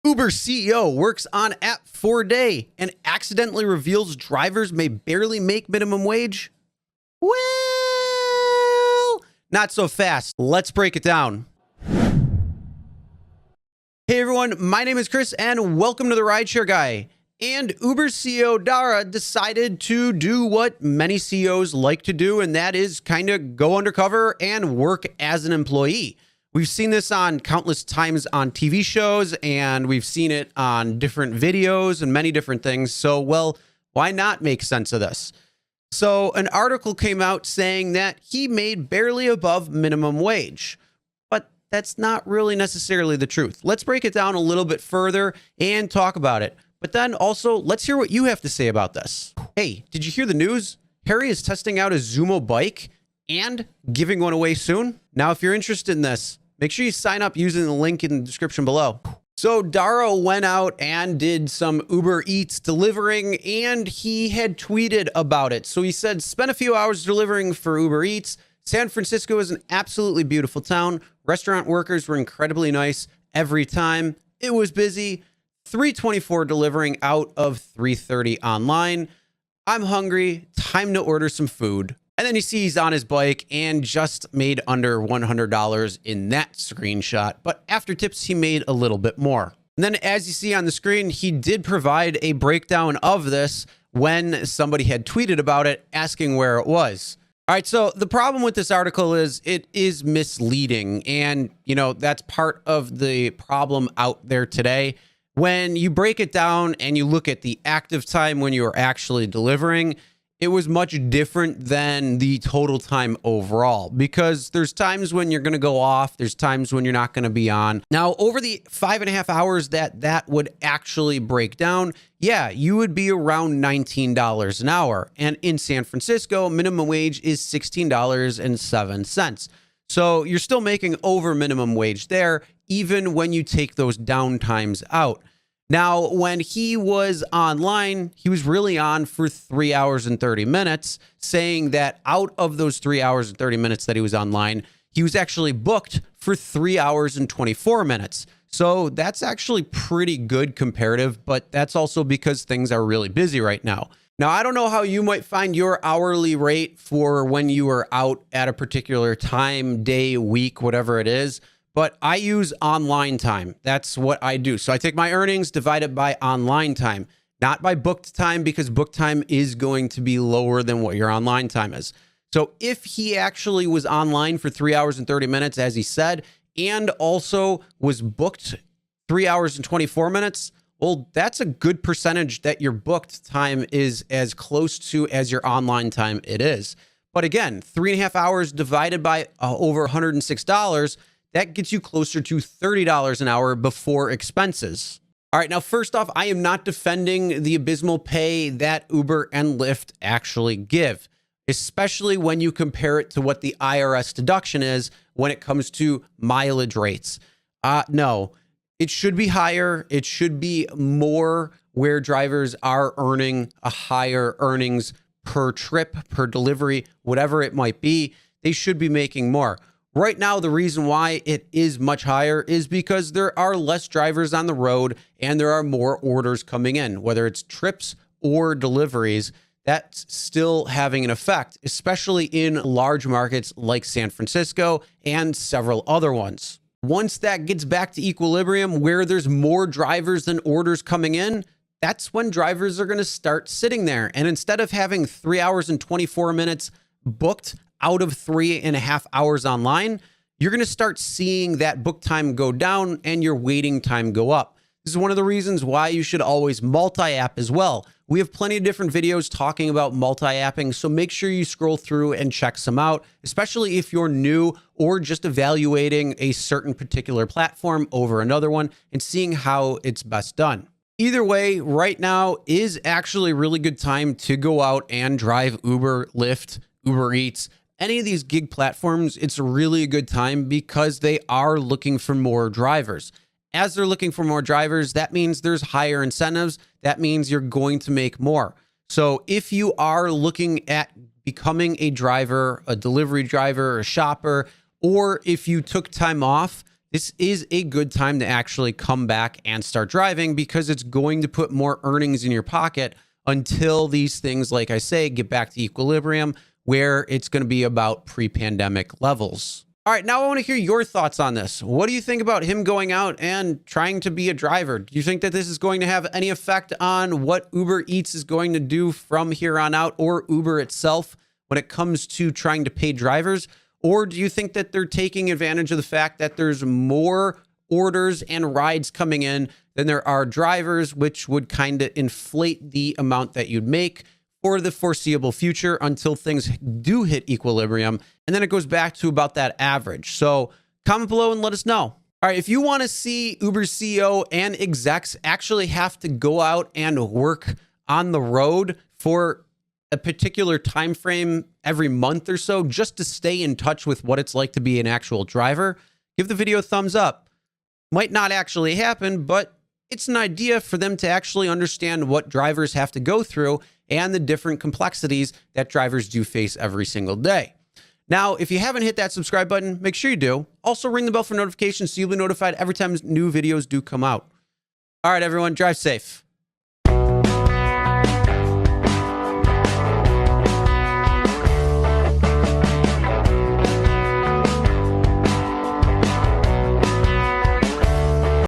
Uber CEO works on app for a day and accidentally reveals drivers may barely make minimum wage? Well, not so fast. Let's break it down. Hey everyone, my name is Chris and welcome to the Rideshare Guy. And Uber CEO Dara decided to do what many CEOs like to do, and that is kind of go undercover and work as an employee. We've seen this on countless times on TV shows, and we've seen it on different videos and many different things. So, well, why not make sense of this? So an article came out saying that he made barely above minimum wage, but that's not really necessarily the truth. Let's break it down a little bit further and talk about it. But then also, let's hear what you have to say about this. Hey, did you hear the news? Harry is testing out a Zumo bike and giving one away soon. Now, if you're interested in this, make sure you sign up using the link in the description below. So Dara went out and did some Uber Eats delivering, and he had tweeted about it. So he said, spent a few hours delivering for Uber Eats. San Francisco is an absolutely beautiful town. Restaurant workers were incredibly nice every time. It was busy. 324 delivering out of 330 online. I'm hungry. Time to order some food. And then you see he's on his bike and just made under $100 in that screenshot. But after tips, he made a little bit more. And then as you see on the screen, he did provide a breakdown of this when somebody had tweeted about it, asking where it was. All right, so the problem with this article is it is misleading. And, you know, that's part of the problem out there today. When you break it down and you look at the active time when you are actually delivering, it was much different than the total time overall, because there's times when you're going to go off. There's times when you're not going to be on. Now, over the 5.5 hours that would actually break down, yeah, you would be around $19 an hour. And in San Francisco, minimum wage is $16.07. So you're still making over minimum wage there, even when you take those downtimes out. Now, when he was online, he was really on for 3 hours and 30 minutes, saying that out of those 3 hours and 30 minutes that he was online, he was actually booked for 3 hours and 24 minutes. So that's actually pretty good comparative, but that's also because things are really busy right now. Now, I don't know how you might find your hourly rate for when you are out at a particular time, day, week, whatever it is, but I use online time. That's what I do. So I take my earnings divided by online time, not by booked time, because booked time is going to be lower than what your online time is. So if he actually was online for 3 hours and 30 minutes, as he said, and also was booked 3 hours and 24 minutes, well, that's a good percentage that your booked time is as close to as your online time it is. But again, 3.5 hours divided by over $106, that gets you closer to $30 an hour before expenses. All right, now, first off, I am not defending the abysmal pay that Uber and Lyft actually give, especially when you compare it to what the IRS deduction is when it comes to mileage rates. No. It should be higher. It should be more where drivers are earning a higher earnings per trip, per delivery, whatever it might be. They should be making more. Right now, the reason why it is much higher is because there are less drivers on the road and there are more orders coming in, whether it's trips or deliveries. That's still having an effect, especially in large markets like San Francisco and several other ones. Once that gets back to equilibrium where there's more drivers than orders coming in, that's when drivers are going to start sitting there. And instead of having 3 hours and 24 minutes booked out of 3.5 hours online, you're going to start seeing that book time go down and your waiting time go up. This is one of the reasons why you should always multi-app as well. We have plenty of different videos talking about multi-apping, so make sure you scroll through and check some out, especially if you're new or just evaluating a certain particular platform over another one and seeing how it's best done. Either way, right now is actually a really good time to go out and drive Uber, Lyft, Uber Eats, any of these gig platforms. It's really a good time because they are looking for more drivers. As they're looking for more drivers, that means there's higher incentives. That means you're going to make more. So if you are looking at becoming a driver, a delivery driver, a shopper, or if you took time off, this is a good time to actually come back and start driving, because it's going to put more earnings in your pocket until these things, like I say, get back to equilibrium, where it's going to be about pre-pandemic levels. All right, now I want to hear your thoughts on this. What do you think about him going out and trying to be a driver? Do you think that this is going to have any effect on what Uber Eats is going to do from here on out, or Uber itself, when it comes to trying to pay drivers? Or do you think that they're taking advantage of the fact that there's more orders and rides coming in than there are drivers, which would kind of inflate the amount that you'd make for the foreseeable future until things do hit equilibrium? And then it goes back to about that average. So comment below and let us know. All right, if you want to see Uber's CEO and execs actually have to go out and work on the road for a particular time frame every month or so, just to stay in touch with what it's like to be an actual driver, give the video a thumbs up. Might not actually happen, but it's an idea for them to actually understand what drivers have to go through and the different complexities that drivers do face every single day. Now, if you haven't hit that subscribe button, make sure you do. Also ring the bell for notifications so you'll be notified every time new videos do come out. All right, everyone, drive safe.